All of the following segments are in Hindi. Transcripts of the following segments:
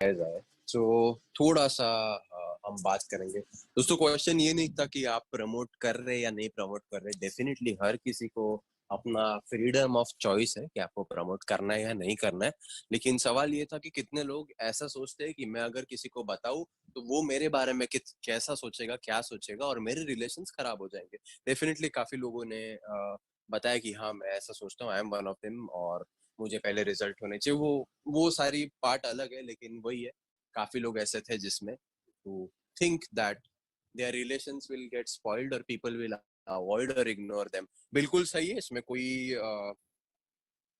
जाए तो थोड़ा सा हम बात करेंगे। दोस्तों, क्वेश्चन ये नहीं था कि आप प्रमोट कर रहे या नहीं प्रमोट कर रहे। डेफिनेटली हर किसी को अपना फ्रीडम ऑफ चॉइस है कि आपको प्रमोट करना है या नहीं करना है। लेकिन सवाल ये था कि कितने लोग ऐसा सोचते हैं कि मैं अगर किसी को बताऊं तो वो मेरे बारे में कैसा सोचेगा, क्या सोचेगा, और मेरे रिलेशंस खराब हो जाएंगे। डेफिनेटली काफी लोगों ने बताया कि हाँ, मैं ऐसा सोचता हूँ, I am one of them, और मुझे पहले रिजल्ट होने चाहिए। वो सारी पार्ट अलग है, लेकिन वही है, काफी लोग ऐसे थे जिसमें to think that their relations will get spoiled और पीपल विल अवॉइड और इग्नोर देम। बिल्कुल सही है, इसमें कोई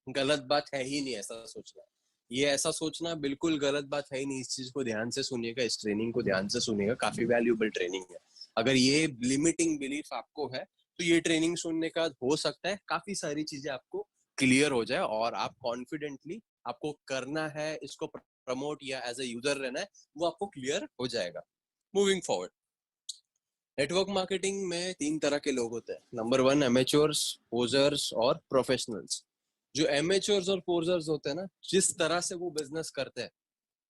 गलत बात है ही नहीं ऐसा सोचना। ये ऐसा सोचना बिल्कुल गलत बात है ही नहीं। इस चीज को ध्यान से सुनिएगा, इस ट्रेनिंग को ध्यान से सुनिएगा, काफी वैल्यूएबल ट्रेनिंग है। अगर ये लिमिटिंग बिलीफ आपको है तो ये ट्रेनिंग सुनने का हो सकता है काफी सारी चीजें आपको क्लियर हो जाए और आप कॉन्फिडेंटली, आपको करना है इसको प्रमोट या एज ए यूजर रहना है, वो आपको क्लियर हो जाएगा। मूविंग फॉरवर्ड, नेटवर्क मार्केटिंग में तीन तरह के लोग होते हैं। नंबर वन, एमेच्योर्स, पोजर्स और प्रोफेशनल्स। जो एमेच्योर्स और पोजर्स होते हैं ना, जिस तरह से वो बिजनेस करते हैं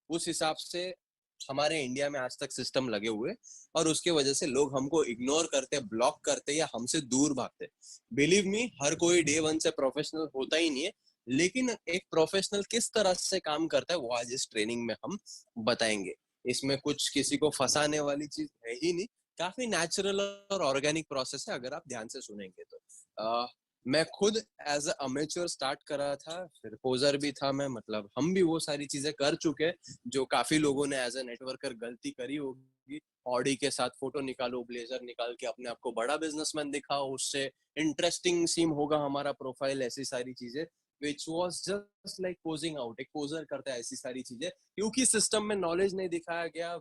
उस हिसाब से हमारे इंडिया में आज तक सिस्टम लगे हुए, और उसके वजह से लोग हमको इग्नोर करते, ब्लॉक करते या हमसे दूर भागते। बिलीव मी, हर कोई डे वन से प्रोफेशनल होता ही नहीं है। लेकिन एक प्रोफेशनल किस तरह से काम करता है वो आज इस ट्रेनिंग में हम बताएंगे। इसमें कुछ किसी को फंसाने वाली चीज है ही नहीं, काफी नेचुरल और ऑर्गेनिक प्रोसेस है अगर आप ध्यान से सुनेंगे तो। मैं खुद एज अमेच्योर स्टार्ट कर रहा था, फिर पोजर भी था मैं, मतलब हम भी वो सारी चीजें कर चुके जो काफी लोगों ने एज ए नेटवर्कर गलती करी होगी। ऑडी के साथ फोटो निकालो, ब्लेजर निकाल के अपने आप को बड़ा बिजनेसमैन दिखाओ, उससे इंटरेस्टिंग सीम होगा हमारा प्रोफाइल, ऐसी सारी चीजें which was just like posing out. एक पोजर करता है ऐसी सारी चीजें, क्योंकि सिस्टम में नॉलेज नहीं दिखाया गया,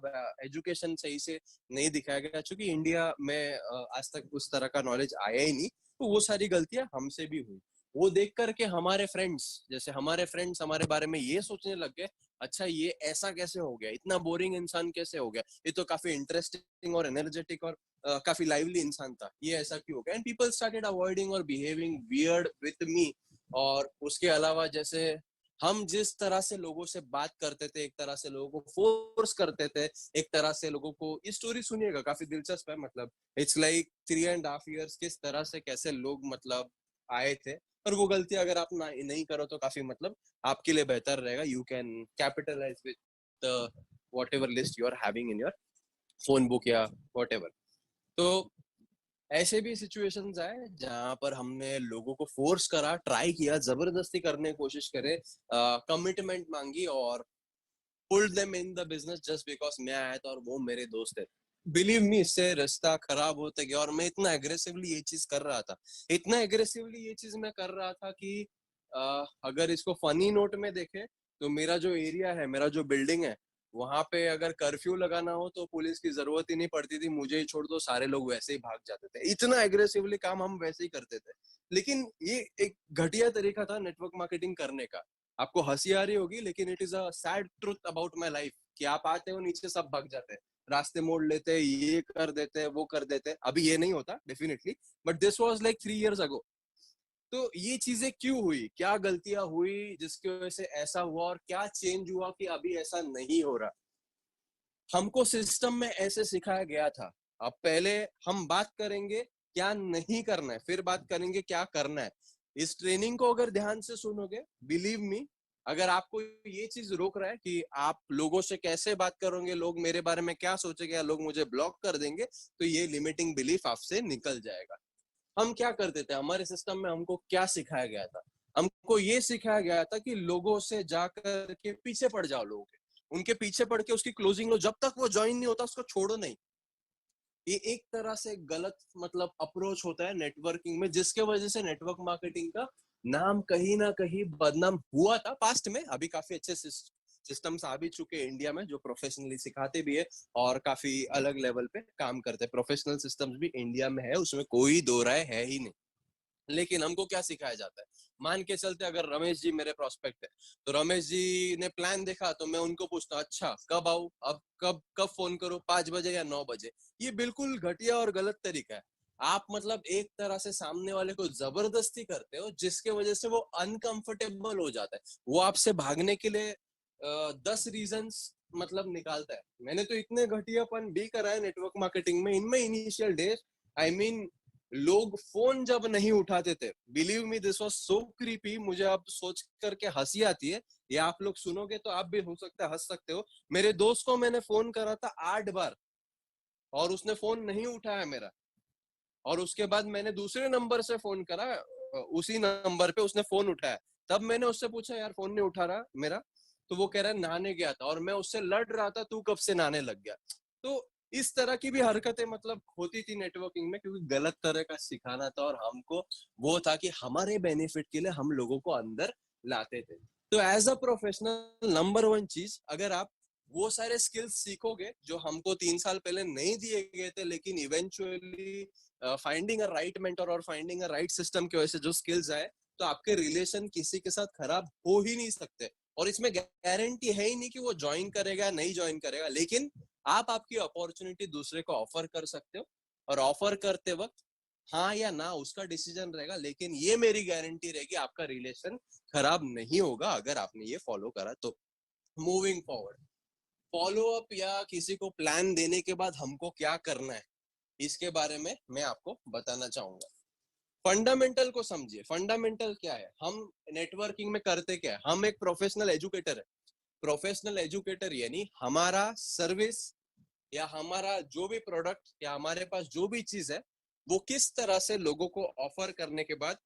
एजुकेशन सही से नहीं दिखाया गया, क्योंकि इंडिया में आज तक उस तरह का नॉलेज आया ही नहीं। तो वो सारी गलतियां हमसे भी हुई। वो देख करके हमारे फ्रेंड्स, जैसे हमारे फ्रेंड्स हमारे बारे में ये सोचने लग गए, अच्छा ये ऐसा कैसे हो गया, इतना बोरिंग इंसान कैसे हो गया, ये तो काफी इंटरेस्टिंग और एनर्जेटिक और काफी लाइवली इंसान था, ये ऐसा क्यों हो गया। एंड पीपल स्टार्टेड अवॉइडिंग और बिहेविंग वियर्ड विथ मी। और उसके अलावा जैसे हम जिस तरह से लोगों से बात करते थे, एक तरह से लोगों को फोर्स करते थे, एक तरह से लोगों को, ये स्टोरी सुनिएगा काफी दिलचस्प है। मतलब इट्स लाइक 3.5 years किस तरह से कैसे लोग मतलब आए थे। और वो गलती अगर आप नहीं करो तो काफी मतलब आपके लिए बेहतर रहेगा। You can capitalise with whatever list you are having in your phone book या वॉट एवर। तो ऐसे भी सिचुएशंस आए जहां पर हमने लोगों को फोर्स करा, ट्राई किया, जबरदस्ती करने की कोशिश करे, कमिटमेंट मांगी और pulled them in the business just because मैं आया था और वो मेरे दोस्त है। बिलीव मी, इससे रिश्ता खराब होते गया और मैं इतना एग्रेसिवली ये चीज कर रहा था, इतना एग्रेसिवली ये चीज मैं कर रहा था कि अगर इसको फनी नोट में देखे तो मेरा जो एरिया है, मेरा जो बिल्डिंग है, वहां पे अगर कर्फ्यू लगाना हो तो पुलिस की जरूरत ही नहीं पड़ती थी, मुझे ही छोड़ दो सारे लोग वैसे ही भाग जाते थे। इतना एग्रेसिवली काम हम वैसे ही करते थे। लेकिन ये एक घटिया तरीका था नेटवर्क मार्केटिंग करने का। आपको हंसी आ रही होगी, लेकिन it is a sad truth about my life कि आप आते हो, नीचे सब भाग जाते हैं, रास्ते मोड़ लेते हैं, ये कर देते हैं, वो कर देते हैं। अभी ये नहीं होता definitely, but this was like 3 years अगो। तो ये चीजें क्यों हुई, क्या गलतियां हुई जिसकी वजह से ऐसा हुआ, और क्या चेंज हुआ कि अभी ऐसा नहीं हो रहा। हमको सिस्टम में ऐसे सिखाया गया था। अब पहले हम बात करेंगे क्या नहीं करना है, फिर बात करेंगे क्या करना है। इस ट्रेनिंग को अगर ध्यान से सुनोगे, बिलीव मी, अगर आपको ये चीज रोक रहा है कि आप लोगों से कैसे बात करोगे, लोग मेरे बारे में क्या सोचेंगे या लोग मुझे ब्लॉक कर देंगे, तो ये लिमिटिंग बिलीफ आपसे निकल जाएगा। हम क्या करते थे, हमारे सिस्टम में हमको क्या सिखाया गया था? हमको ये सिखाया गया था कि लोगों से जाकर के पीछे पड़ जाओ, लोगों के उनके पीछे पड़ के उसकी क्लोजिंग लो, जब तक वो ज्वाइन नहीं होता उसको छोड़ो नहीं। ये एक तरह से गलत मतलब अप्रोच होता है नेटवर्किंग में, जिसके वजह से नेटवर्क मार्केटिंग का नाम कहीं ना कहीं बदनाम हुआ था पास्ट में। अभी काफी अच्छे सिस्टम्स आ भी चुके हैं इंडिया में जो प्रोफेशनली सिखाते भी है और काफी अलग लेवल पे काम करते हैं। प्रोफेशनल सिस्टम्स भी इंडिया में है, उसमें कोई दो राय है ही नहीं। लेकिन हमको क्या सिखाया जाता है, मान के चलते अगर रमेश जी मेरे प्रोस्पेक्ट है, तो रमेश जी ने प्लान देखा तो मैं उनको पूछता, अच्छा कब आऊं, अब कब कब फोन करूं, 5 बजे या 9 बजे? ये बिल्कुल घटिया और गलत तरीका है। आप मतलब एक तरह से सामने वाले को जबरदस्ती करते हो, जिसके वजह से वो अनकंफर्टेबल हो जाता है। वो आपसे भागने के लिए 10 रीजन मतलब निकालता है। मैंने तो इतने घटियापन भी करा है नेटवर्क मार्केटिंग में इनमें इनिशियल डेज। आई मीन लोग फोन जब नहीं उठाते थे, believe me this was so creepy, मुझे अब सोच करके हंसी आती है। या आप लोग सुनोगे तो आप भी हो सकता है हंस सकते हो। मेरे दोस्त को मैंने फोन करा था 8 बार और उसने फोन नहीं उठाया मेरा। और उसके बाद मैंने दूसरे नंबर से फोन करा, उसी नंबर पे उसने फोन उठाया। तब मैंने उससे पूछा यार फोन नहीं उठा रहा मेरा, तो वो कह रहा है नहाने गया था और मैं उससे लड़ रहा था तू कब से नहाने लग गया। तो इस तरह की भी हरकतें मतलब होती थी नेटवर्किंग में, क्योंकि गलत तरह का सिखाना था और हमको वो था कि हमारे बेनिफिट के लिए हम लोगों को अंदर लाते थे। तो as a professional number one चीज, अगर आप वो सारे स्किल्स सीखोगे जो हमको 3 साल पहले नहीं दिए गए थे, लेकिन eventually finding a right mentor और फाइंडिंग अ राइट सिस्टम की वजह से जो स्किल्स आए, तो आपके रिलेशन किसी के साथ खराब हो ही नहीं सकते। और इसमें गारंटी है ही नहीं कि वो ज्वाइन करेगा नहीं ज्वाइन करेगा, लेकिन आप आपकी अपॉर्चुनिटी दूसरे को ऑफर कर सकते हो। और ऑफर करते वक्त हाँ या ना उसका डिसीजन रहेगा, लेकिन ये मेरी गारंटी रहेगी आपका रिलेशन खराब नहीं होगा अगर आपने ये फॉलो करा तो। मूविंग फॉरवर्ड, फॉलो अप या किसी को प्लान देने के बाद हमको क्या करना है, इसके बारे में मैं आपको बताना चाहूंगा। फंडामेंटल को समझिए। फंडामेंटल क्या है, हम नेटवर्किंग में करते क्या है, हम एक प्रोफेशनल एजुकेटर है। प्रोफेशनल एजुकेटर यानी हमारा सर्विस या हमारा जो भी प्रोडक्ट या हमारे पास जो भी चीज है, वो किस तरह से लोगों को ऑफर करने के बाद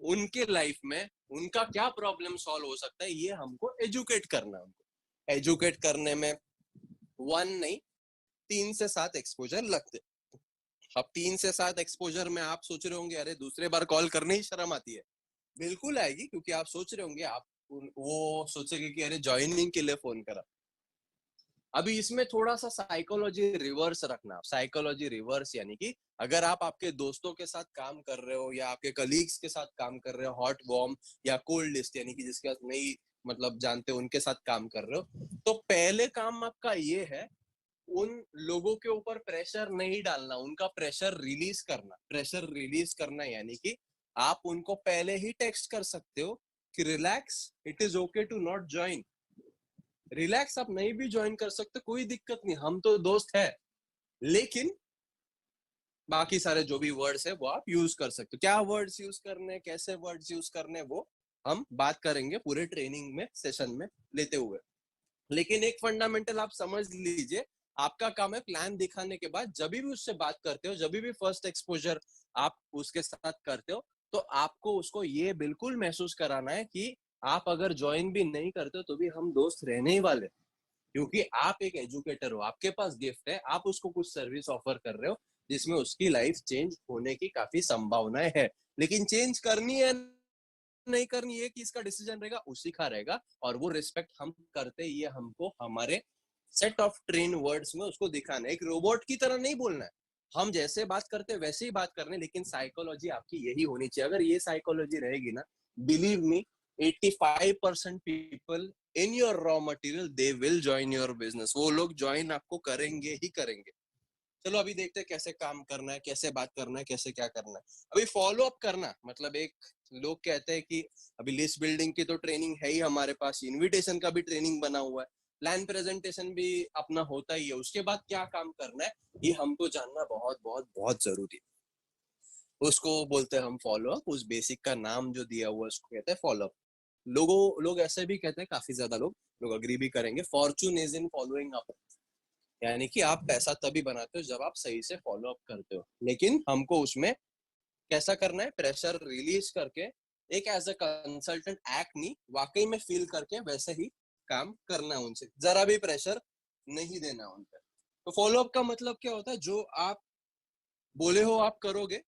उनके लाइफ में उनका क्या प्रॉब्लम सॉल्व हो सकता है, ये हमको एजुकेट करना है। हमको एजुकेट करने में 1 नहीं 3 से 7 एक्सपोजर लगते। अब 3 से 7 एक्सपोजर में आप सोच रहे होंगे अरे दूसरे बार कॉल करने ही शर्म आती है। बिल्कुल आएगी, क्योंकि आप सोच रहे होंगे आप वो सोचेंगे कि अरे ज्वाइनिंग के लिए फोन करा। अभी इसमें थोड़ा सा साइकोलॉजी रिवर्स रखना। साइकोलॉजी रिवर्स यानी कि अगर आप आपके दोस्तों के साथ काम कर रहे हो या आपके कलीग्स के साथ काम कर रहे हो, हॉट वार्म या कोल्ड लिस्ट यानी कि जिसके साथ नहीं मतलब जानते उनके साथ काम कर रहे हो, तो पहले काम आपका ये है उन लोगों के ऊपर प्रेशर नहीं डालना, उनका प्रेशर रिलीज करना। प्रेशर रिलीज करना यानी कि आप उनको पहले ही टेक्स्ट कर सकते हो कि relax, it is okay to not join. Relax, आप नहीं भी ज्वाइन कर सकते, कोई दिक्कत नहीं, हम तो दोस्त है। लेकिन बाकी सारे जो भी वर्ड्स है वो आप यूज कर सकते हो। क्या वर्ड्स यूज करने, कैसे वर्ड्स यूज करने, वो हम बात करेंगे पूरे ट्रेनिंग में सेशन में लेते हुए। लेकिन एक फंडामेंटल आप समझ लीजिए, आपका काम है प्लान दिखाने के बाद जब भी उससे बात करते हो, जब भी फर्स्ट एक्सपोजर आप उसके साथ करते हो, तो आपको उसको ये बिल्कुल महसूस कराना है कि आप अगर ज्वाइन भी नहीं करते हो तो भी हम दोस्त रहने ही वाले। क्योंकि आप एक एजुकेटर हो, आपके पास गिफ्ट है, आप उसको कुछ सर्विस ऑफर कर रहे हो जिसमें उसकी लाइफ चेंज होने की काफी संभावनाएं है। लेकिन चेंज करनी है नहीं करनी है कि इसका डिसीजन रहेगा उसी का रहेगा। और वो रिस्पेक्ट हम करते, ये हमको हमारे सेट ऑफ ट्रेन वर्ड्स में उसको दिखाना है। एक रोबोट की तरह नहीं बोलना है, हम जैसे बात करते वैसे ही बात करने, लेकिन साइकोलॉजी आपकी यही होनी चाहिए। अगर ये साइकोलॉजी रहेगी ना, believe me 85% people in your raw material they will join your business. वो लोग ज्वाइन आपको करेंगे ही करेंगे। चलो अभी देखते हैं कैसे काम करना है, कैसे बात करना है, कैसे क्या करना है। अभी फॉलो अप करना मतलब एक, लोग कहते हैं कि अभी लिस्ट बिल्डिंग की तो ट्रेनिंग है ही हमारे पास, इनविटेशन का भी ट्रेनिंग बना हुआ है, प्लान प्रेजेंटेशन भी अपना होता ही है, उसके बाद क्या काम करना है ये हमको जानना बहुत बहुत बहुत जरूरी है। उसको बोलते हैं हम फॉलो अप। उस बेसिक का नाम जो दिया हुआ है उसको कहते हैं फॉलो अप। लोग ऐसे भी कहते हैं, काफी ज्यादा लोग लोग अग्री भी करेंगे, Fortune is in following up. यानी कि आप पैसा तभी बनाते हो जब आप सही से फॉलो अप करते हो। लेकिन हमको उसमें कैसा करना है, प्रेशर रिलीज करके, एक एज अ कंसल्टेंट एक्ट नहीं, वाकई में फील करके वैसे ही काम करना है उनसे, जरा भी प्रेशर नहीं देना उन पर। तो फॉलो अप का मतलब क्या होता है, जो आप बोले हो आप करोगे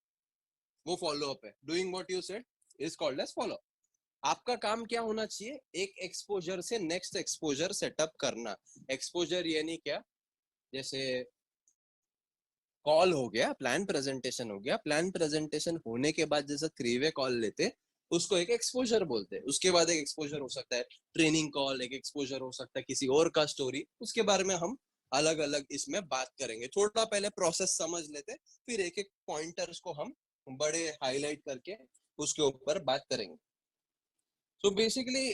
वो फॉलो अप है। Doing what you said is called as follow up. आपका काम क्या होना चाहिए, एक एक्सपोजर से नेक्स्ट एक्सपोजर सेटअप करना। एक्सपोजर यानी क्या, जैसे कॉल हो गया, प्लान प्रेजेंटेशन हो गया, प्लान प्रेजेंटेशन होने के बाद जैसे 3 वे कॉल लेते उसको एक एक्सपोजर बोलते हैं। उसके बाद एक एक्सपोजर हो सकता है ट्रेनिंग कॉल, एक एक्सपोजर हो सकता है किसी और का स्टोरी, उसके बारे में हम अलग अलग इसमें बात करेंगे। थोड़ा पहले प्रोसेस समझ लेते, फिर एक एक पॉइंटर्स को हम बड़े हाईलाइट करके उसके ऊपर बात करेंगे। सो बेसिकली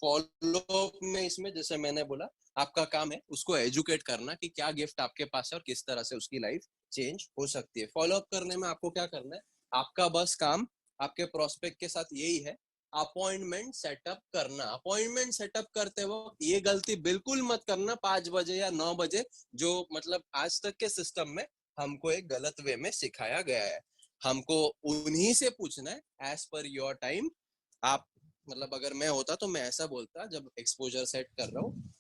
फॉलो अप में इसमें जैसे मैंने बोला आपका काम है उसको एजुकेट करना कि क्या गिफ्ट आपके पास है और किस तरह से उसकी लाइफ चेंज हो सकती है। फॉलो अप करने में आपको क्या करना है, आपका बस काम आपके प्रोस्पेक्ट के साथ यही है, अपॉइंटमेंट सेटअप करना। अपॉइंटमेंट सेटअप करते वक्त ये गलती बिल्कुल मत करना 5 बजे या 9 बजे, जो मतलब आज तक के सिस्टम में हमको एक गलत वे में सिखाया गया है। हमको उन्हीं से पूछना है एज पर योर टाइम। आप मतलब अगर मैं होता तो मैं ऐसा बोलता, जब एक्सपोजर सेट कर रहा हूँ,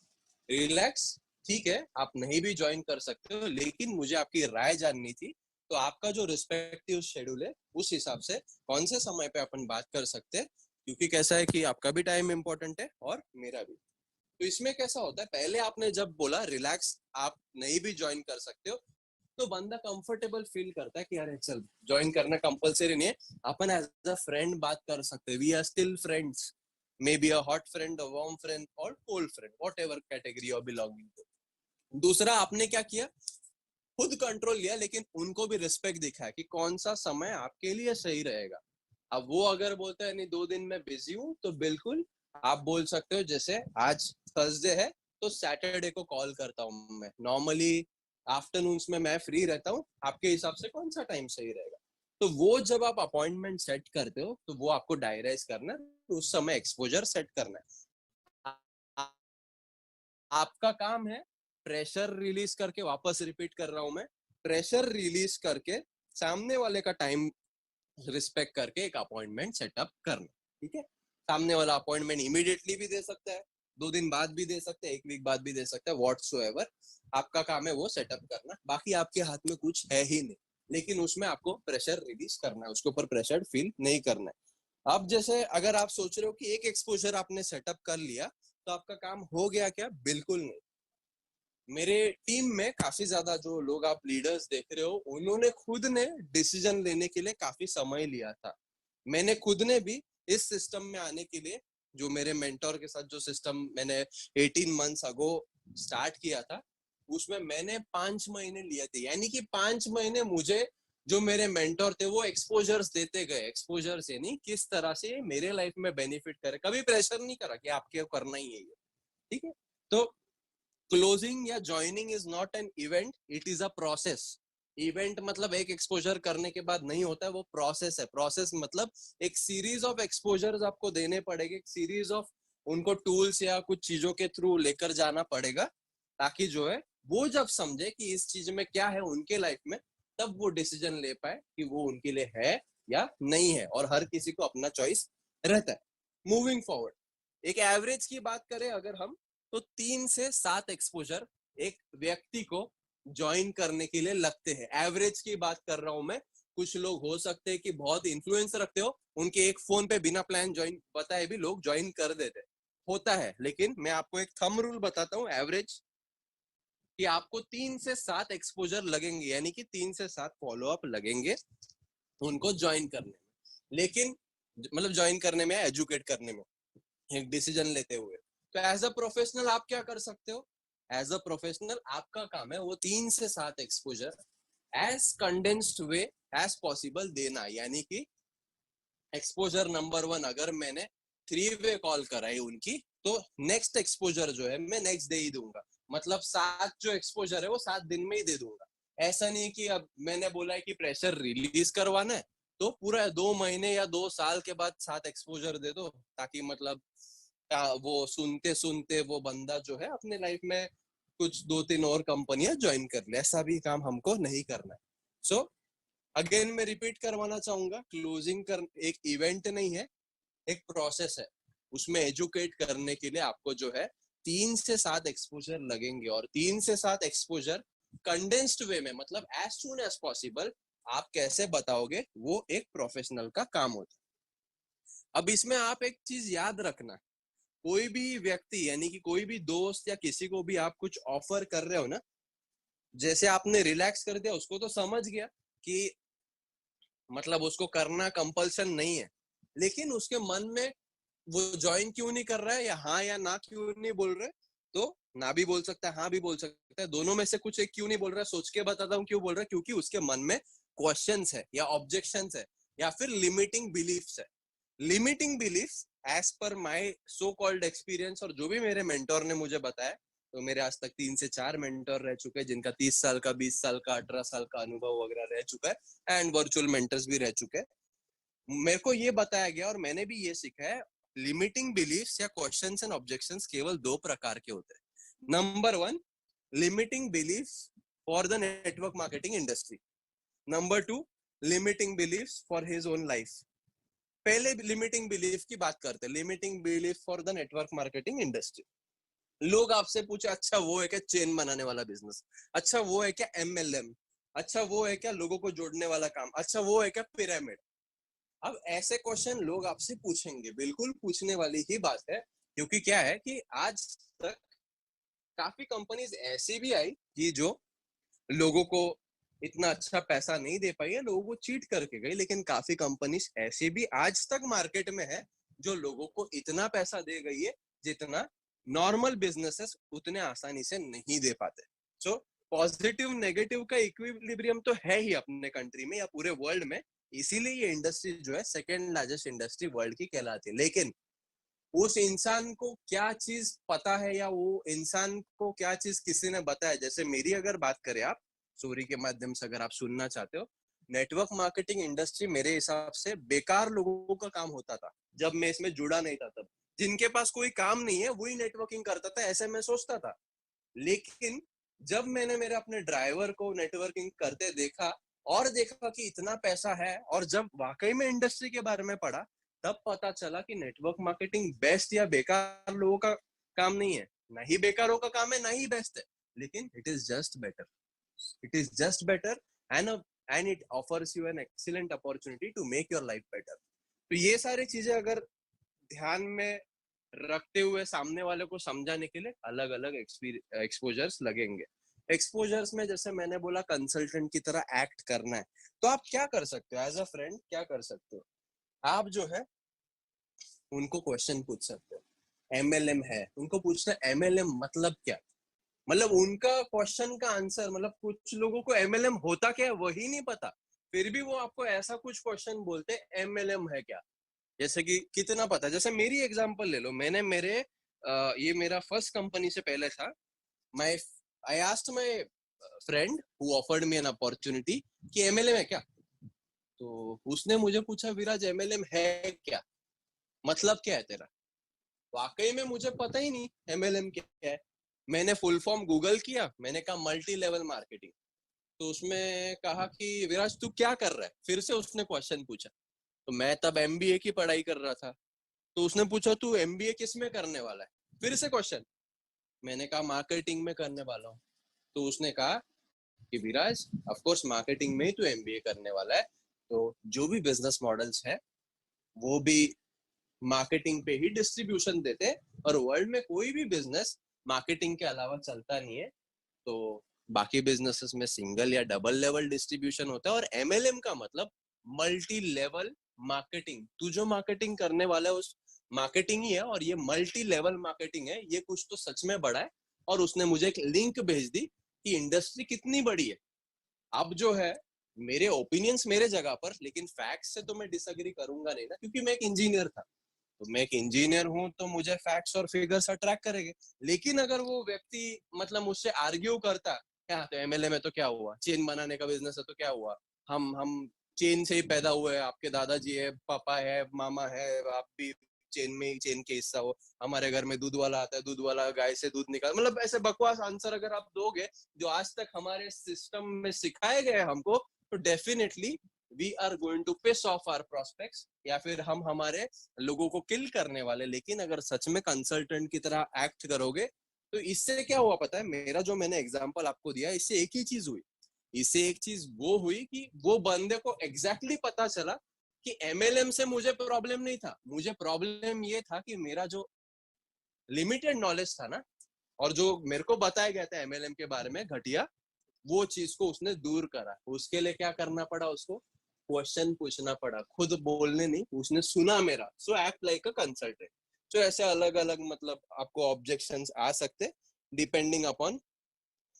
रिलैक्स, ठीक है आप नहीं भी ज्वाइन कर सकते हो, लेकिन मुझे आपकी राय जाननी थी, तो आपका जो रिस्पेक्टिव शेड्यूल है उस हिसाब से कौन से समय पे अपन बात कर सकते हैं, क्योंकि कैसा है कि आपका भी टाइम इंपॉर्टेंट है और मेरा भी। तो इसमें कैसा होता है, पहले आपने जब बोला रिलैक्स आप नहीं भी ज्वाइन कर सकते हो, तो बंदा कंफर्टेबल फील करता है कि अरे चल ज्वाइन करना कंपलसरी नहीं है, अपन एज अ फ्रेंड बात कर सकते हैं, we are still friends, maybe a hot friend, a warm friend और cold friend, whatever category of belonging to. दूसरा आपने क्या किया, खुद कंट्रोल लिया, लेकिन उनको भी रिस्पेक्ट दिखाया कि कौन सा समय आपके लिए सही रहेगा। अब वो अगर बोलते हैं नहीं 2 दिन में बिजी हूँ, तो बिल्कुल आप बोल सकते हो जैसे आज थर्सडे है तो सैटरडे को कॉल करता हूँ मैं, नॉर्मली आफ्टरनून्स में मैं फ्री रहता हूँ, आपके हिसाब से कौन सा टाइम सही रहेगा। तो वो जब आप अपॉइंटमेंट सेट करते हो तो वो आपको डायराइज करना है, तो उस समय एक्सपोजर सेट करना है। आपका काम है प्रेशर रिलीज करके, वापस रिपीट कर रहा हूं मैं, प्रेशर रिलीज करके सामने वाले का टाइम रिस्पेक्ट करके एक अपॉइंटमेंट सेटअप करना। ठीक है, सामने वाला अपॉइंटमेंट इमीडिएटली भी दे सकता है, 2 दिन बाद भी दे सकता है, 1 वीक बाद भी दे सकता है, व्हाटसोएवर। आपका काम है वो सेटअप करना, बाकी आपके हाथ में कुछ है ही नहीं, लेकिन उसमें आपको प्रेशर रिलीज करना है, उसके ऊपर प्रेशर फील नहीं करना है। अब जैसे अगर आप सोच रहे हो कि एक एक्सपोजर आपने सेटअप कर लिया तो आपका काम हो गया, क्या, बिल्कुल नहीं। मेरे टीम में काफी ज्यादा जो लोग आप लीडर्स देख रहे हो, उन्होंने खुद ने डिसीजन लेने के लिए काफी समय लिया था। मैंने खुद ने भी इस सिस्टम में आने के लिए, जो मेरे मेंटोर के साथ जो सिस्टम मैंने 18 मंथ्स अगो स्टार्ट किया था, उसमें मैंने 5 महीने लिए थे। यानी कि 5 महीने मुझे जो मेरे मेंटोर थे वो एक्सपोजर्स देते गए, एक्सपोजर से नहीं किस तरह से मेरे लाइफ में बेनिफिट करे, कभी प्रेशर नहीं करा कि आपके करना ही है ये। ठीक है, तो क्लोजिंग या joining is not an event, it is a process. Event मतलब एक एक्सपोजर करने के बाद नहीं होता है, वो प्रोसेस है। प्रोसेस मतलब एक सीरीज ऑफ एक्सपोजर्स आपको देने पड़ेंगे, एक सीरीज ऑफ उनको टूल्स या कुछ चीजों के थ्रू लेकर जाना पड़ेगा, ताकि जो है वो जब समझे कि इस चीज में क्या है उनके लाइफ में, तब वो डिसीजन ले पाए कि वो उनके लिए है या नहीं है। और हर किसी को अपना चॉइस रहता है। मूविंग फॉरवर्ड, एक एवरेज की बात करें अगर हम, तो 3 से 7 एक्सपोजर एक व्यक्ति को ज्वाइन करने के लिए लगते हैं। एवरेज की बात कर रहा हूं मैं। कुछ लोग हो सकते हैं कि बहुत इन्फ्लुएंस रखते हो, उनके एक फोन पे बिना प्लान ज्वाइन बताए भी लोग ज्वाइन कर देते, होता है। लेकिन मैं आपको एक थंब रूल बताता हूँ एवरेज, कि आपको 3 से 7 एक्सपोजर लगेंगे, यानी कि 3 से 7 फॉलो अप लगेंगे उनको ज्वाइन करने में। लेकिन मतलब ज्वाइन करने में, एजुकेट करने में, एक डिसीजन लेते हुए। तो एज अ प्रोफेशनल आप क्या कर सकते हो, एज अ प्रोफेशनल आपका काम है वो 3 से 7 exposure as condensed way as possible देना। यानी कि एक्सपोजर नंबर 1 अगर मैंने 3 वे कॉल कराई उनकी, तो नेक्स्ट एक्सपोजर जो है मैं नेक्स्ट डे ही दूंगा। मतलब 7 जो एक्सपोजर है वो 7 दिन में ही दे दूंगा। ऐसा नहीं कि अब मैंने बोला है कि प्रेशर रिलीज करवाना है तो पूरा 2 महीने या 2 साल के बाद 7 एक्सपोजर दे दो, ताकि मतलब वो सुनते सुनते वो बंदा जो है अपने लाइफ में कुछ 2-3 और कंपनियां ज्वाइन कर ले। ऐसा भी काम हमको नहीं करना है। सो अगेन मैं रिपीट करवाना चाहूंगा, क्लोजिंग कर एक इवेंट नहीं है, एक प्रोसेस है। उसमें एजुकेट करने के लिए आपको जो है 3 से 7 एक्सपोजर लगेंगे, और 3 से 7 एक्सपोजर कंडेंस्ड वे में, मतलब एज सुन एज पॉसिबल आप कैसे बताओगे, वो एक प्रोफेशनल का काम होता है। अब इसमें आप एक चीज याद रखना, कोई भी व्यक्ति यानी कि कोई भी दोस्त या किसी को भी आप कुछ ऑफर कर रहे हो ना, जैसे आपने रिलैक्स कर दिया, उसको तो समझ गया कि मतलब उसको करना कंपल्सन नहीं है, लेकिन उसके मन में वो ज्वाइन क्यों नहीं कर रहा है, या हाँ या ना क्यों नहीं बोल रहे, तो ना भी बोल सकता है, हाँ भी बोल सकता है, दोनों में से कुछ एक क्यों नहीं बोल रहा है, सोच के बताता हूँ क्यों बोल रहा है। क्योंकि उसके मन में क्वेश्चंस है या ऑब्जेक्शंस है या फिर लिमिटिंग बिलीफ्स है। Limiting beliefs as per my so called experience और जो भी मेरे मेंटोर ने मुझे बताया, तो मेरे आज तक 3 से 4 मेंटर रह चुके हैं, जिनका 30 साल का, 20 साल का, 18 साल का अनुभव वगैरह रह चुका है, एंड वर्चुअल मेंटर्स भी रह चुके हैं। मेरे को ये बताया गया और मैंने भी ये सीखा है, लिमिटिंग बिलीफ्स या क्वेश्चंस एंड ऑब्जेक्शंस केवल 2 प्रकार के होते हैं। Number 1, limiting belief for the network marketing industry. Number 2, limiting beliefs for his own life. पहले लिमिटिंग बिलीफ की बात करते हैं, limiting belief for the network marketing industry. लोग आपसे पूछे, अच्छा वो है क्या चेन बनाने वाला बिजनेस, अच्छा वो है क्या एमएलएम, अच्छा वो है क्या लोगों को जोड़ने वाला काम, अच्छा वो है क्या पिरामिड। अब ऐसे क्वेश्चन लोग आपसे पूछेंगे, बिल्कुल पूछने वाली ही बात है, क्योंकि क्या है कि आज तक काफी कंपनीज ऐसी भी आई कि जो लोगों को इतना अच्छा पैसा नहीं दे पाई है, लोगों को चीट करके गई, लेकिन काफी कंपनीज ऐसी भी आज तक मार्केट में है जो लोगों को इतना पैसा दे गई है जितना नॉर्मल बिजनेसेस उतने आसानी से नहीं दे पाते। सो पॉजिटिव नेगेटिव का इक्विलिब्रियम तो है ही अपने कंट्री में या पूरे वर्ल्ड में, इसीलिए ये इंडस्ट्री जो है सेकेंड लार्जेस्ट इंडस्ट्री वर्ल्ड की कहलाती है। लेकिन उस इंसान को क्या चीज पता है या वो इंसान को क्या चीज किसी ने बताया, जैसे मेरी अगर बात करें आप, स्टोरी के माध्यम से अगर आप सुनना चाहते हो, नेटवर्क मार्केटिंग इंडस्ट्री मेरे हिसाब से बेकार लोगों का काम होता था जब मैं इसमें जुड़ा नहीं था। तब जिनके पास कोई काम नहीं है वही नेटवर्किंग करता था, ऐसे मैं सोचता था। लेकिन जब मैंने मेरे अपने ड्राइवर को नेटवर्किंग करते देखा और देखा कि इतना पैसा है, और जब वाकई में इंडस्ट्री के बारे में पढ़ा, तब पता चला कि नेटवर्क मार्केटिंग बेस्ट या बेकार लोगों का काम नहीं है, ना ही बेकारों का काम है, ना ही बेस्ट है, लेकिन it is just better. It is just better and and it offers you an excellent opportunity to make your life better. तो ये सारी चीजें अगर ध्यान में रखते हुए सामने वाले को समझाने के लिए अलग अलग एक्सपोजर्स लगेंगे। एक्सपोजर्स में जैसे मैंने बोला कंसल्टेंट की तरह एक्ट करना है, तो आप क्या कर सकते हो एज अ फ्रेंड, क्या कर सकते हो, आप जो है उनको क्वेश्चन पूछ सकते हो। एमएलएम है, उनको पूछना एमएलएम मतलब क्या, मतलब उनका क्वेश्चन का आंसर, मतलब कुछ लोगों को एमएलएम होता क्या है वही नहीं पता, फिर भी वो आपको ऐसा कुछ क्वेश्चन बोलते हैं एमएलएम है क्या। जैसे कि कितना पता, जैसे मेरी एग्जांपल ले लो, मैंने मेरे ये मेरा फर्स्ट कंपनी से पहले था, my I asked my friend who offered me an opportunity कि एमएलएम है क्या। तो उसने मुझे पूछा, विराज एमएलएम है क्या, मतलब क्या है तेरा। वाकई में मुझे पता ही नहीं एमएलएम क्या है। मैंने फुल फॉर्म गूगल किया, मैंने कहा मल्टी लेवल मार्केटिंग, तो उसमें कहा कि विराज तू क्या कर रहा है, फिर से उसने क्वेश्चन पूछा। तो मैं तब एमबीए की पढ़ाई कर रहा था, तो उसने पूछा तू एमबीए किस में करने वाला है, फिर से क्वेश्चन। मैंने कहा मार्केटिंग में करने वाला हूँ। तो उसने कहा कि विराज ऑफ कोर्स मार्केटिंग में ही तू एमबीए करने वाला है, तो जो भी बिजनेस मॉडल्स है वो भी मार्केटिंग पे ही डिस्ट्रीब्यूशन देते हैं, और वर्ल्ड में कोई भी बिजनेस मार्केटिंग के अलावा चलता नहीं है। तो बाकी बिजनेसेस में सिंगल या डबल लेवल डिस्ट्रीब्यूशन होता है, और एमएलएम का मतलब मल्टी लेवल मार्केटिंग। तू जो मार्केटिंग करने वाला है उस मार्केटिंग ही है, और ये मल्टी लेवल मार्केटिंग है, ये कुछ तो सच में बड़ा है। और उसने मुझे एक लिंक भेज दी कि इंडस्ट्री कितनी बड़ी है। अब जो है मेरे ओपिनियंस मेरे जगह पर, लेकिन फैक्ट्स से तो मैं डिसएग्री करूंगा नहीं ना, क्योंकि मैं एक इंजीनियर था। तो मैं एक इंजीनियर हूं तो मुझे फैक्ट्स और फिगर्स अट्रैक्ट करेंगे। लेकिन अगर वो व्यक्ति मतलब मुझसे आर्ग्यू करता, क्या तो एमएलए में तो क्या हुआ, चेन बनाने का बिजनेस है तो क्या हुआ, हम चेन से ही पैदा हुए हैं, आपके दादाजी है, पापा है, मामा है, आप भी चेन में ही चेन के हिस्सा हो, हमारे घर में दूध वाला आता है, दूध वाला गाय से दूध निकाल, मतलब ऐसे बकवास आंसर अगर आप दोगे जो आज तक हमारे सिस्टम में सिखाए गए हमको, तो definitely we are going to piss off our prospects, या फिर हम हमारे लोगों को किल करने वाले। लेकिन अगर सच में कंसल्टेंट की तरह एक्ट करोगे, तो इससे क्या हुआ पता है, मेरा जो मैंने एग्जांपल आपको दिया, इससे एक ही चीज हुई। इससे एक चीज वो हुई कि वो बंदे को एग्जैक्टली पता चला कि एमएलएम से मुझे प्रॉब्लम नहीं था, मुझे प्रॉब्लम ये था कि मेरा जो लिमिटेड नॉलेज था ना, और जो मेरे को बताया गया था एमएलएम के बारे में घटिया, वो चीज को उसने दूर करा। उसके लिए क्या करना पड़ा, उसको क्वेश्चन पूछना पड़ा, खुद बोलने नहीं, उसने सुना मेरा, सो एक्ट लाइक अ कंसल्टेंट। तो ऐसे अलग अलग मतलब आपको ऑब्जेक्शंस आ सकते, डिपेंडिंग अपॉन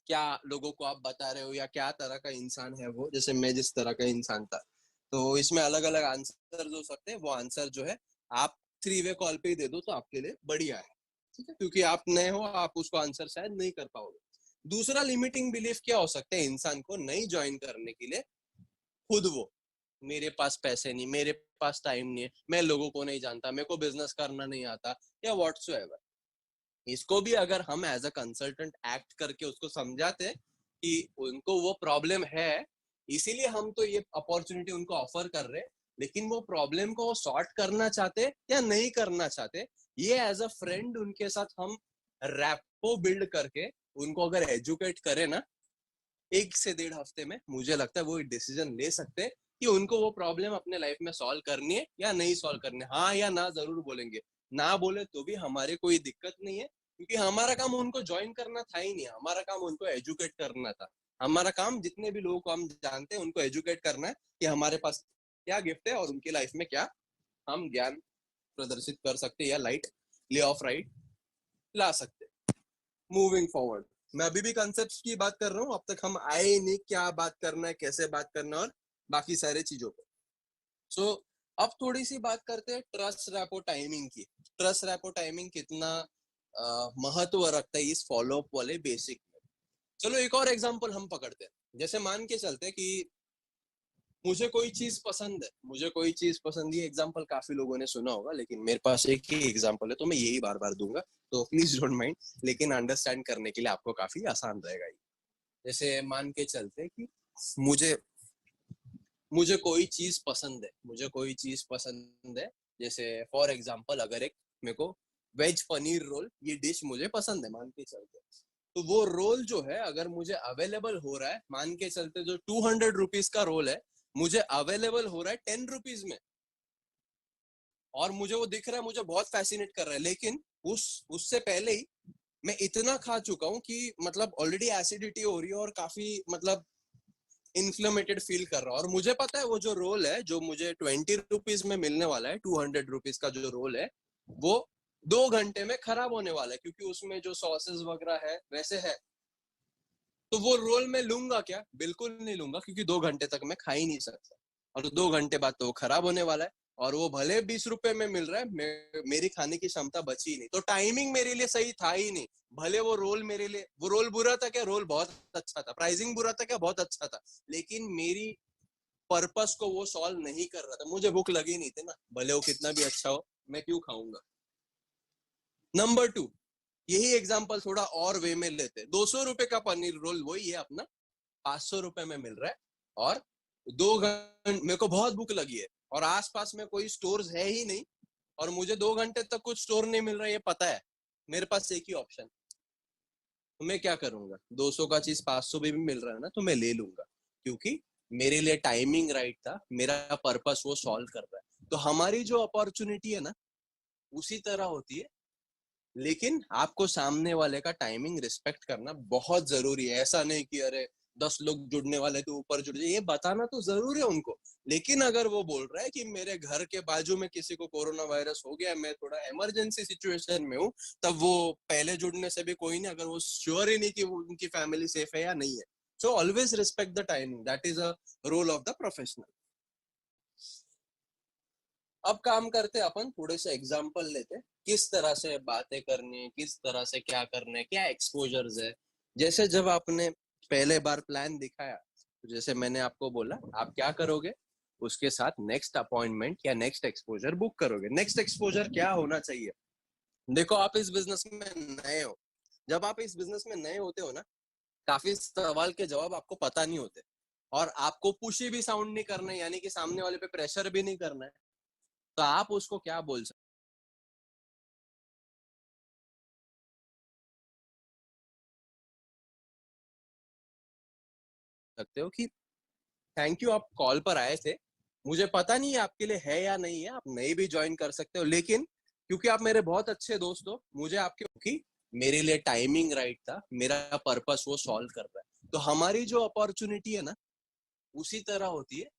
क्या लोगों को आप बता रहे हो या क्या तरह का इंसान है वो। जैसे मैं जिस तरह का इंसान था, तो इसमें अलग अलग आंसर हो सकते हैं। वो आंसर जो है आप 3 वे कॉल पे ही दे दो तो आपके लिए बढ़िया है। ठीक है, क्योंकि आप नए हो, आप उसको आंसर शायद नहीं कर पाओगे। दूसरा लिमिटिंग बिलीफ क्या हो सकता है इंसान को नहीं ज्वाइन करने के लिए? खुद वो, मेरे पास पैसे नहीं, मेरे पास टाइम नहीं है, मैं लोगों को नहीं जानता, मेरे को बिजनेस करना नहीं आता, या व्हाट्सोएवर। इसको भी अगर हम एज अ कंसल्टेंट एक्ट करके उसको समझाते कि उनको वो प्रॉब्लम है, इसीलिए हम तो ये अपॉर्चुनिटी उनको ऑफर कर रहे हैं, लेकिन वो प्रॉब्लम को सॉर्ट करना चाहते या नहीं करना चाहते, ये एज अ फ्रेंड उनके साथ हम रैपो बिल्ड करके उनको अगर एजुकेट करें ना, 1 से 1.5 हफ्ते में मुझे लगता है वो डिसीजन ले सकते हैं कि उनको वो प्रॉब्लम अपने लाइफ में सॉल्व करनी है या नहीं सॉल्व करनी है। हाँ या ना जरूर बोलेंगे, ना बोले तो भी हमारे कोई दिक्कत नहीं है, क्योंकि हमारा काम उनको ज्वाइन करना था ही नहीं, हमारा काम उनको एजुकेट करना था। हमारा काम जितने भी लोगों को हम जानते हैं उनको एजुकेट करना है कि हमारे पास क्या गिफ्ट है और उनकी लाइफ में क्या हम ज्ञान प्रदर्शित कर सकते हैं या लाइट ले ऑफ राइट ला सकते हैं। मूविंग फॉरवर्ड, मैं अभी भी कंसेप्ट की बात कर रहा हूँ, अब तक हम आए ही नहीं क्या बात करना है, कैसे बात करना है और बाकी सारे चीजों पे। सो अब थोड़ी सी बात करते हैं ट्रस्ट रैपो टाइमिंग की। ट्रस्ट रैपो टाइमिंग कितना महत्व रखता है इस फॉलो अप वाले बेसिक में। चलो एक और एग्जांपल हम पकड़ते हैं। जैसे मान के चलते हैं कि मुझे कोई चीज पसंद है, मुझे कोई चीज पसंद, ये एग्जांपल काफी लोगों ने सुना होगा, लेकिन मेरे पास एक ही एग्जांपल है तो मैं यही बार बार दूंगा, तो प्लीज डोंट माइंड, लेकिन अंडरस्टैंड करने के लिए आपको काफी आसान रहेगा ये। जैसे मान के चलते कि मुझे मुझे कोई चीज पसंद है, मुझे कोई चीज पसंद है, जैसे फॉर एग्जांपल अगर एक मेरे को वेज पनीर रोल, ये डिश मुझे पसंद है मान के चलते, तो वो रोल जो है अगर मुझे अवेलेबल हो रहा है, मान के चलते जो 200 रुपीज का रोल है मुझे अवेलेबल हो रहा है 10 रुपीज में, और मुझे वो दिख रहा है, मुझे बहुत फैसिनेट कर रहा है, लेकिन उससे पहले ही मैं इतना खा चुका हूँ कि मतलब ऑलरेडी एसिडिटी हो रही है और काफी मतलब इन्फ्लेमेटेड फील कर रहा हूँ, और मुझे पता है वो जो रोल है जो मुझे 20 रुपीज में मिलने वाला है, 200 रुपीज का जो रोल है, वो 2 घंटे में खराब होने वाला है, क्योंकि उसमें जो सॉसेस वगैरह है वैसे है। तो वो रोल मैं लूंगा क्या? बिल्कुल नहीं लूंगा, क्योंकि 2 घंटे तक मैं खा ही नहीं सकता, और 2 घंटे बाद तो वो खराब होने वाला है, और वो भले 20 रुपए में मिल रहा है, मेरी खाने की क्षमता बची ही नहीं, तो टाइमिंग मेरे लिए सही था ही नहीं। भले वो रोल मेरे लिए, वो रोल बुरा था क्या? रोल बहुत अच्छा था। प्राइसिंग बुरा था क्या? बहुत अच्छा था। लेकिन मेरी पर्पस को वो सॉल्व नहीं कर रहा था, मुझे भूख लगी नहीं थी ना, भले वो कितना भी अच्छा हो, मैं क्यों खाऊंगा। नंबर 2, यही एग्जाम्पल थोड़ा और वे में लेते, 200 रुपए का पनीर रोल वही है अपना, 500 रुपए में मिल रहा है, और 2 घंटे मेरे को बहुत भूख लगी है, और आसपास में कोई स्टोर है ही नहीं, और मुझे 2 घंटे तक कुछ स्टोर नहीं मिल रहा है, ये पता है, मेरे पास एक ही ऑप्शन, तो मैं क्या करूंगा? 200 का चीज 500 में भी मिल रहा है ना, तो मैं ले लूंगा, क्योंकि मेरे लिए टाइमिंग राइट था, मेरा पर्पस वो सॉल्व कर रहा है। तो हमारी जो अपॉर्चुनिटी है ना, उसी तरह होती है, लेकिन आपको सामने वाले का टाइमिंग रिस्पेक्ट करना बहुत जरूरी है। ऐसा नहीं कि अरे 10 लोग जुड़ने वाले तो ऊपर जुड़ जाए, ये बताना तो जरूरी है उनको, लेकिन अगर वो बोल रहा है कि मेरे घर के बाजू में किसी को कोरोना वायरस हो गया, मैं थोड़ा इमरजेंसी सिचुएशन में हूँ, तब वो पहले जुड़ने से भी कोई नहीं, अगर वो श्योर ही नहीं कि वो उनकी फैमिली सेफ है या नहीं है। So always respect the timing, that is a role of the professional. अब काम करते अपन थोड़े से एग्जाम्पल लेते, किस तरह से बातें करनी है, किस तरह से क्या करना है, क्या एक्सपोजर्स है। जैसे जब आपने पहले बार प्लान दिखाया, तो जैसे मैंने आपको बोला, आप क्या करोगे? उसके साथ नेक्स्ट अपॉइंटमेंट या नेक्स्ट एक्सपोजर बुक करोगे। नेक्स्ट एक्सपोजर क्या होना चाहिए? देखो, आप इस बिजनेस में नए हो, जब आप इस बिजनेस में नए होते हो ना, काफी सवाल के जवाब आपको पता नहीं होते, और आपको पुशी भी साउंड नहीं करना है, यानी कि सामने वाले पे प्रेशर भी नहीं करना है, तो आप उसको क्या बोल सकते हो कि थैंक यू, आप कॉल पर आए थे, मुझे पता नहीं है आपके लिए है या नहीं है, आप नई भी ज्वाइन कर सकते हो, लेकिन क्योंकि आप मेरे बहुत अच्छे दोस्त हो, मुझे आपके कि मेरे लिए टाइमिंग राइट था, मेरा पर्पस वो सॉल्व कर रहा है। तो हमारी जो अपॉर्चुनिटी है ना, उसी तरह होती है,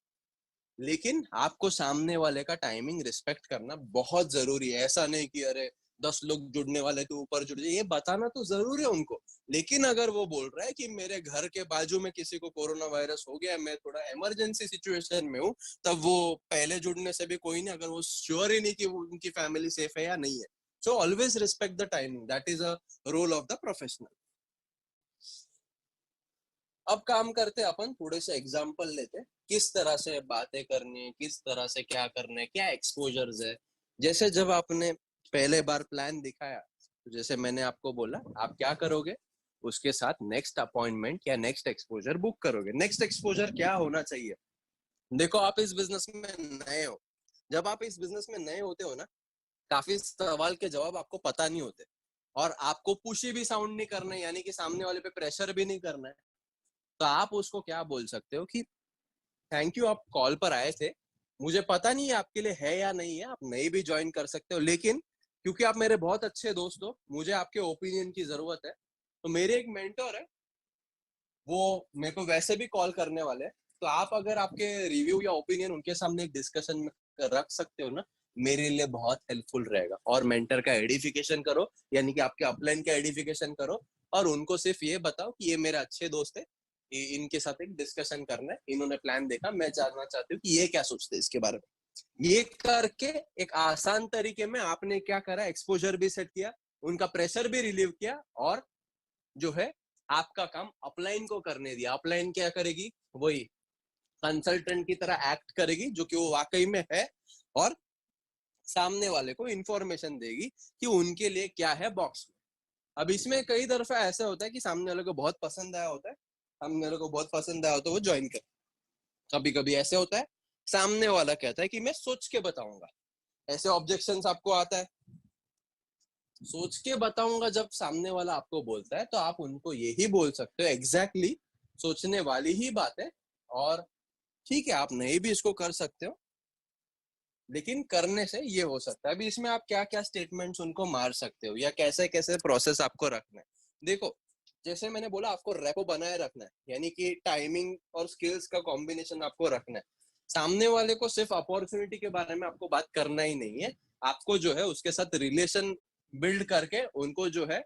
लेकिन आपको सामने वाले का टाइमिंग रिस्पेक्ट करना बहुत जरूरी है। ऐसा नहीं कि अरे 10 लोग जुड़ने वाले तो ऊपर जुड़ जाए, ये बताना तो जरूर है उनको, लेकिन अगर वो बोल रहा है कि मेरे घर के बाजू में किसी को कोरोना वायरस हो गया, मैं थोड़ा इमरजेंसी सिचुएशन में हूँ, तब वो पहले जुड़ने से भी कोई नहीं, अगर वो श्योर ही नहीं कि वो उनकी फैमिली सेफ है या नहीं है। So always respect the timing. That is a role of the professional. अब काम करते अपन थोड़े से एग्जाम्पल लेते, किस तरह से बातें करनी है, किस तरह से क्या करना है, क्या एक्सपोजर्स है। जैसे जब आपने पहले बार प्लान दिखाया, तो जैसे मैंने आपको बोला, आप क्या करोगे, उसके साथ नेक्स्ट अपॉइंटमेंट या नेक्स्ट एक्सपोजर बुक करोगे। नेक्स्ट एक्सपोजर क्या होना चाहिए? देखो, आप इस बिजनेस में नए हो। जब आप इस बिजनेस में नए होते हो ना, काफी सवाल के जवाब आपको पता नहीं होते, और आपको पुशी भी साउंड नहीं करना है, यानी कि सामने वाले पे प्रेशर भी नहीं करना है। तो आप उसको क्या बोल सकते हो कि थैंक यू, आप कॉल पर आए थे, मुझे पता नहीं है आपके लिए है या नहीं है, आप नई भी ज्वाइन कर सकते हो, लेकिन क्योंकि आप मेरे बहुत अच्छे दोस्त हो, मुझे आपके ओपिनियन की जरूरत है। तो मेरे एक मेंटर है, वो मेरे को वैसे भी कॉल करने वाले हैं। तो आप अगर आपके रिव्यू या ओपिनियन उनके सामने एक डिस्कशन में रख सकते हो ना, मेरे लिए बहुत हेल्पफुल रहेगा। और मेंटर का एडिफिकेशन करो, यानी कि आपके अपलाइन का एडिफिकेशन करो, और उनको सिर्फ ये बताओ कि ये मेरे अच्छे दोस्त है, इनके साथ एक डिस्कशन करना है, इन्होंने प्लान देखा, मैं जानना चाहती हूँ कि ये क्या सोचते हैं इसके बारे में। ये करके एक आसान तरीके में आपने क्या करा, एक्सपोजर भी सेट किया, उनका प्रेशर भी रिलीव किया, और जो है आपका काम अपलाइन को करने दिया। अपलाइन क्या करेगी, वही कंसल्टेंट की तरह एक्ट करेगी, जो कि वो वाकई में है, और सामने वाले को इंफॉर्मेशन देगी कि उनके लिए क्या है बॉक्स में। अब इसमें कई दफा ऐसा होता है कि सामने वाले को बहुत पसंद आया होता है, सामने वाले को बहुत पसंद आया होता है, वो ज्वाइन कर। कभी कभी ऐसे होता है, सामने वाला कहता है कि मैं सोच के बताऊंगा। ऐसे ऑब्जेक्शंस आपको आता है, सोच के बताऊंगा। जब सामने वाला आपको बोलता है, तो आप उनको यही बोल सकते हो, एग्जैक्टली सोचने वाली ही बात है, और ठीक है, आप नहीं भी इसको कर सकते हो, लेकिन करने से ये हो सकता है। अभी इसमें आप क्या क्या स्टेटमेंट्स उनको मार सकते हो, या कैसे कैसे प्रोसेस आपको रखना है। देखो, जैसे मैंने बोला, आपको रेपो बनाए रखना है, यानी कि टाइमिंग और स्किल्स का कॉम्बिनेशन आपको रखना है। सामने वाले को सिर्फ अपॉर्चुनिटी के बारे में आपको बात करना ही नहीं है, आपको जो है उसके साथ रिलेशन बिल्ड करके उनको जो है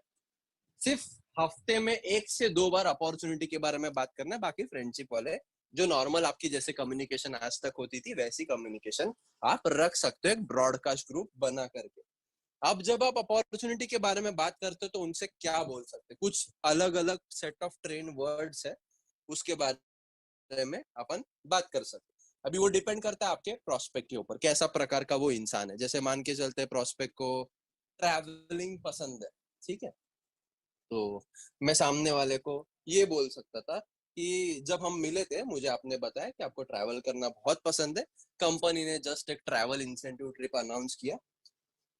सिर्फ हफ्ते में 1 से 2 बार अपॉर्चुनिटी के बारे में बात करना है। बाकी फ्रेंडशिप वाले जो नॉर्मल आपकी जैसे कम्युनिकेशन आज तक होती थी, वैसी कम्युनिकेशन आप रख सकते हो, एक ब्रॉडकास्ट ग्रुप बना करके। अब जब आप अपॉर्चुनिटी के बारे में बात करते हो, तो उनसे क्या बोल सकते हैं, कुछ अलग अलग सेट ऑफ ट्रेन वर्ड्स है, उसके बारे में अपन बात कर सकते हैं। अभी वो डिपेंड करता है आपके प्रोस्पेक्ट के ऊपर, कैसा प्रकार का वो इंसान है। जैसे मान के चलते प्रोस्पेक्ट को ट्रैवलिंग पसंद है, ठीक है, तो मैं सामने वाले को ये बोल सकता था कि जब हम मिले थे, मुझे आपने बताया कि आपको ट्रैवल करना बहुत पसंद है, कंपनी ने जस्ट एक ट्रैवल इंसेंटिव ट्रिप अनाउंस किया,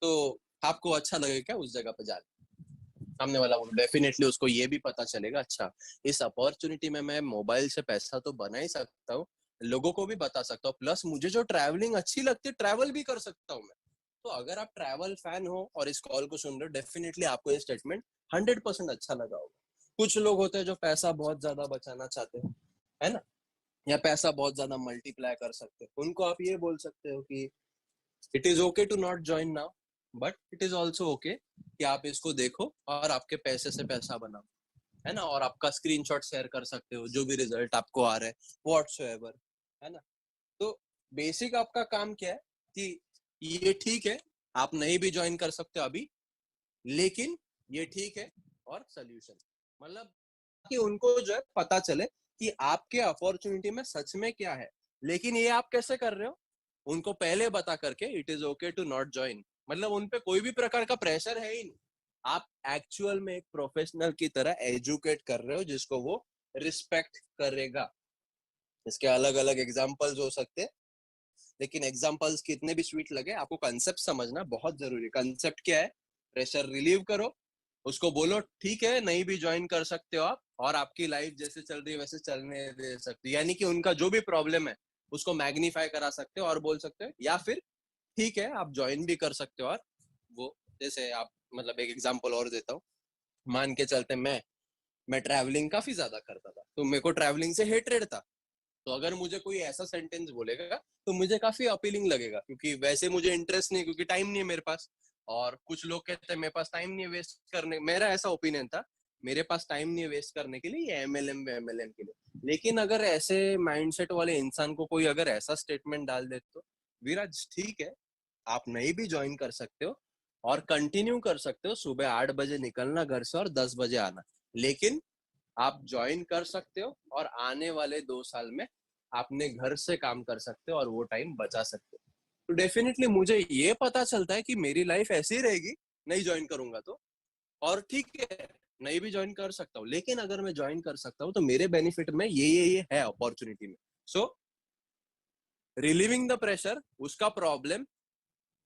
तो आपको अच्छा लगेगा क्या उस जगह पे जाना। सामने वाला डेफिनेटली उसको ये भी पता चलेगा, अच्छा, इस अपॉर्चुनिटी में मैं मोबाइल से पैसा तो बना ही सकता हूँ, लोगों को भी बता सकता हूँ, प्लस मुझे जो ट्रैवलिंग अच्छी लगती है, ट्रैवल भी कर सकता हूँ मैं। तो अगर आप ट्रैवल फैन हो और इस कॉल को सुन रहे हो, डेफिनेटली आपको ये स्टेटमेंट 100% अच्छा लगा होगा। कुछ लोग होते हैं जो पैसा बहुत ज्यादा बचाना चाहते हैं, है ना, या पैसा बहुत ज्यादा मल्टीप्लाई कर सकते हैं, उनको आप ये बोल सकते हो कि it is okay to not join now, but it is also okay कि आप इसको देखो और आपके पैसे से पैसा बनाओ, है ना, और आपका स्क्रीनशॉट शेयर कर सकते हो जो भी रिजल्ट आपको आ रहा है, व्हाट्सएवर, है ना। तो बेसिक आपका काम क्या है कि ये ठीक है, आप नहीं भी ज्वाइन कर सकते हो अभी, लेकिन ये ठीक है, और सोल्यूशन, मतलब कि उनको जो है पता चले कि आपके अपॉर्चुनिटी में सच में क्या है। लेकिन ये आप कैसे कर रहे हो, उनको पहले बता करके it is okay to not join, मतलब उनपे कोई भी प्रकार का प्रेशर है ही नहीं। आप एक्चुअल में एक प्रोफेशनल की तरह एजुकेट कर रहे हो, जिसको वो रिस्पेक्ट करेगा। इसके अलग अलग एग्जाम्पल्स हो सकते हैं, लेकिन एग्जाम्पल्स कितने भी स्वीट लगे, आपको कंसेप्ट समझना बहुत जरूरी है। कंसेप्ट क्या है, प्रेशर रिलीव करो, उसको बोलो ठीक है, नहीं भी ज्वाइन कर सकते हो आप, और आपकी लाइफ जैसे चल रही है वैसे चलने दे सकती है, यानी कि उनका जो भी प्रॉब्लम है उसको मैग्नीफाई करा सकते हो और बोल सकते हो, या फिर ठीक है आप ज्वाइन भी कर सकते हो। और वो जैसे आप, मतलब एक एग्जाम्पल और देता हूँ, मान के चलते मैं ट्रैवलिंग काफी ज्यादा करता था, तो मेरे को ट्रैवलिंग से हेट्रेड था। तो अगर मुझे कोई ऐसा सेंटेंस बोलेगा, तो मुझे काफी अपीलिंग लगेगा, क्योंकि वैसे मुझे इंटरेस्ट नहीं, क्योंकि टाइम नहीं है मेरे पास। और कुछ लोग कहते हैं मेरे पास टाइम नहीं है वेस्ट करने, मेरा ऐसा ओपिनियन था, मेरे पास टाइम नहीं है वेस्ट करने के लिए एमएलएम के लिए। लेकिन अगर ऐसे माइंडसेट वाले इंसान को कोई अगर ऐसा स्टेटमेंट डाल दे, तो विराज ठीक है, आप नहीं भी ज्वाइन कर सकते हो, और कंटिन्यू कर सकते हो सुबह 8 बजे निकलना घर से और 10 बजे आना, लेकिन आप ज्वाइन कर सकते हो और आने वाले 2 साल में अपने घर से काम कर सकते हो और वो टाइम बचा सकते हो। तो डेफिनेटली मुझे ये पता चलता है कि मेरी लाइफ ऐसी ही रहेगी नहीं ज्वाइन करूंगा तो, और ठीक है नहीं भी ज्वाइन कर सकता हूँ, लेकिन अगर मैं ज्वाइन कर सकता हूँ तो मेरे बेनिफिट में ये है अपॉर्चुनिटी में। सो रिलीविंग द प्रेशर, उसका प्रॉब्लम,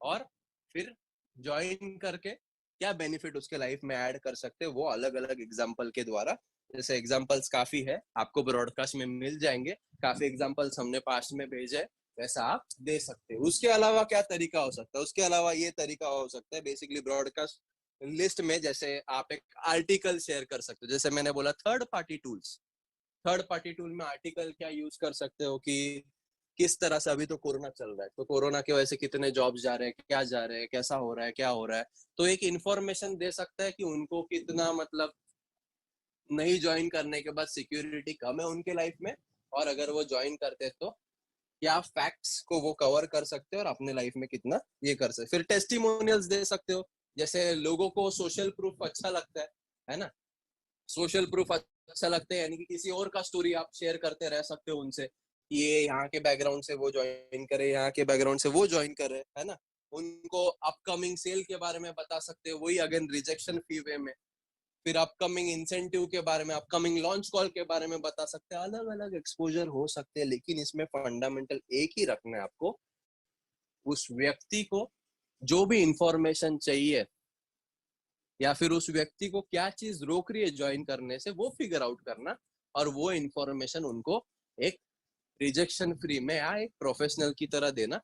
और फिर ज्वाइन करके क्या बेनिफिट उसके लाइफ में ऐड कर सकते हैं वो अलग अलग एग्जाम्पल के द्वारा, जैसे एग्जाम्पल्स काफी है आपको ब्रॉडकास्ट में मिल जाएंगे, काफी एग्जाम्पल्स हमने पास्ट में भेजे, वैसा आप दे सकते हैं। उसके अलावा क्या तरीका हो सकता है, उसके अलावा ये तरीका हो सकता है बेसिकली ब्रॉडकास्ट लिस्ट में, जैसे आप एक आर्टिकल शेयर कर सकते हो, जैसे मैंने बोला third party tools, third party tool में आर्टिकल क्या यूज कर सकते हो कि किस तरह से, अभी तो कोरोना चल रहा है तो कोरोना की वजह से कितने जॉब्स जा रहे हैं, क्या जा रहे हैं, कैसा हो रहा है, क्या हो रहा है, तो एक इंफॉर्मेशन दे सकता है कि उनको कितना मतलब नहीं ज्वाइन करने के बाद सिक्योरिटी कम है उनके लाइफ में, और अगर वो ज्वाइन करते तो क्या फैक्ट्स को वो कवर कर सकते हैं और अपने लाइफ में कितना ये कर सकते। फिर टेस्टिमोनियल्स दे सकते हो, जैसे लोगों को सोशल प्रूफ अच्छा लगता है ना, सोशल प्रूफ अच्छा लगता है, यानी कि किसी और का स्टोरी आप शेयर करते रह सकते हो उनसे, ये यहाँ के बैकग्राउंड से वो ज्वाइन करे, यहाँ के बैकग्राउंड से वो ज्वाइन करे, है ना, उनको अपकमिंग सेल के बारे में बता सकते हो, वही अगेन रिजेक्शन फी वे में, फिर अपकमिंग इंसेंटिव के बारे में, अपकमिंग लॉन्च कॉल के बारे में बता सकते हैं, अलग अलग एक्सपोजर हो सकते हैं, लेकिन इसमें फंडामेंटल एक ही रखना है आपको, उस व्यक्ति को जो भी इंफॉर्मेशन चाहिए या फिर उस व्यक्ति को क्या चीज रोक रही है ज्वाइन करने से वो फिगर आउट करना, और वो इंफॉर्मेशन उनको एक रिजेक्शन फ्री में या एक प्रोफेशनल की तरह देना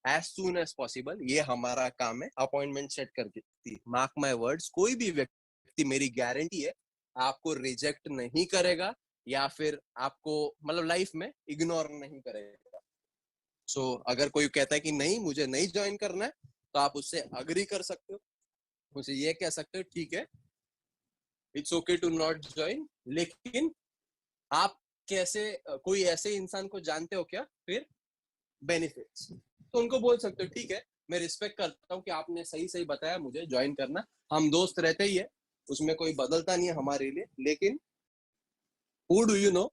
एज सुन एज पॉसिबल। ये हमारा काम है, अपॉइंटमेंट सेट करके। मार्क माय वर्ड्स, कोई भी व्यक्ति, मेरी गारंटी है, आपको रिजेक्ट नहीं करेगा या फिर आपको मतलब लाइफ में इग्नोर नहीं करेगा। अगर कोई कहता है कि नहीं मुझे नहीं ज्वाइन करना है, तो आप उससे अग्री कर सकते हो, मुझे ये कह सकते हो ठीक है it's okay to not join, लेकिन आप कैसे कोई ऐसे इंसान को जानते हो क्या फिर बेनिफिट्स, तो उनको बोल सकते हो ठीक है मैं रिस्पेक्ट करता हूँ कि आपने सही सही बताया मुझे ज्वाइन करना, हम दोस्त रहते ही है, उसमें कोई बदलता नहीं है हमारे लिए, लेकिन हु डू यू नो,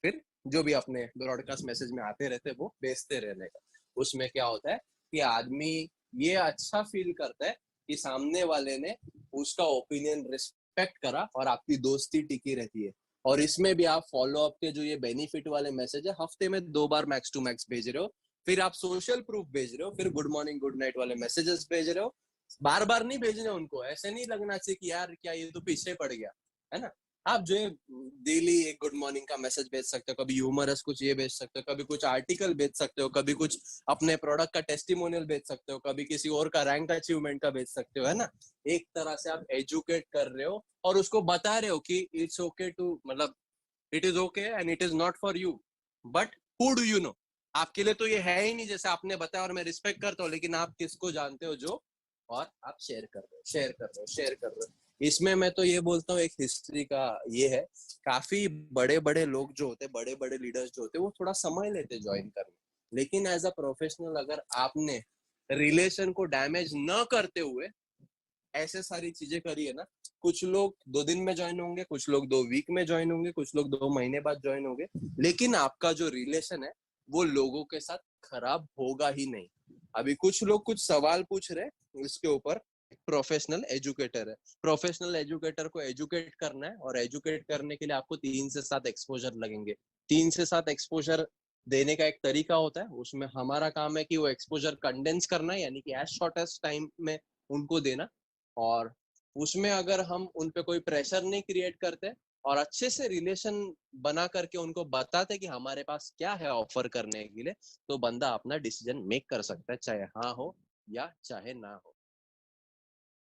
फिर जो भी अपने ब्रॉडकास्ट मैसेज में आते रहते वो भेजते रहने का। उसमें क्या होता है कि आदमी ये अच्छा फील करता है कि सामने वाले ने उसका ओपिनियन रिस्पेक्ट करा और आपकी दोस्ती टिकी रहती है। और इसमें भी आप फॉलो अप के जो ये बेनिफिट वाले मैसेज है हफ्ते में 2 बार मैक्स टू मैक्स भेज रहे हो, फिर आप सोशल प्रूफ भेज रहे हो, फिर गुड मॉर्निंग गुड नाइट वाले मैसेजेस भेज रहे हो, बार बार नहीं भेजने उनको, ऐसे नहीं लगना चाहिए कि यार क्या ये तो पीछे पड़ गया, है ना। आप जो है डेली एक गुड मॉर्निंग का मैसेज भेज सकते हो, कभी ह्यूमरस कुछ ये भेज सकते हो, कभी कुछ आर्टिकल भेज सकते हो, कभी कुछ अपने प्रोडक्ट का टेस्टिमोनियल भेज सकते हो, कभी किसी और का रैंक अचीवमेंट का भेज सकते हो, है ना। एक तरह से आप एजुकेट कर रहे हो और उसको बता रहे हो कि इट्स ओके टू, मतलब it is okay and it is not for you, but who do you know, आपके लिए तो ये है ही नहीं, जैसे आपने बताया और मैं रिस्पेक्ट करता हूँ, लेकिन आप किसको जानते हो जो, और आप शेयर कर रहे हो, शेयर कर रहे हो, शेयर कर रहे हो। इसमें मैं तो ये बोलता हूँ एक हिस्ट्री का ये है, काफी बड़े बड़े लोग जो होते, बड़े बड़े लीडर्स जो होते, वो थोड़ा समय लेते ज्वाइन करने, लेकिन एज अ प्रोफेशनल अगर आपने रिलेशन को डैमेज न करते हुए ऐसे सारी चीजें करी है ना, कुछ लोग 2 दिन में ज्वाइन होंगे, कुछ लोग 2 वीक में ज्वाइन होंगे, कुछ लोग 2 महीने बाद ज्वाइन होंगे, लेकिन आपका जो रिलेशन है वो लोगों के साथ खराब होगा ही नहीं। अभी कुछ लोग कुछ सवाल पूछ रहे इसके ऊपर, प्रोफेशनल एजुकेटर है, प्रोफेशनल एजुकेटर को एजुकेट करना है, और एजुकेट करने के लिए आपको 3 से 7 एक्सपोजर लगेंगे। 3 से 7 एक्सपोजर देने का एक तरीका होता है, उसमें हमारा काम है कि वो एक्सपोजर कंडेंस करना है, यानी कि एज शॉर्टेस्ट टाइम में उनको देना, और उसमें अगर हम उन पे कोई प्रेशर नहीं क्रिएट करते और अच्छे से रिलेशन बना करके उनको बताते कि हमारे पास क्या है ऑफर करने के लिए, तो बंदा अपना डिसीजन मेक कर सकता है, चाहे हाँ हो या चाहे ना हो।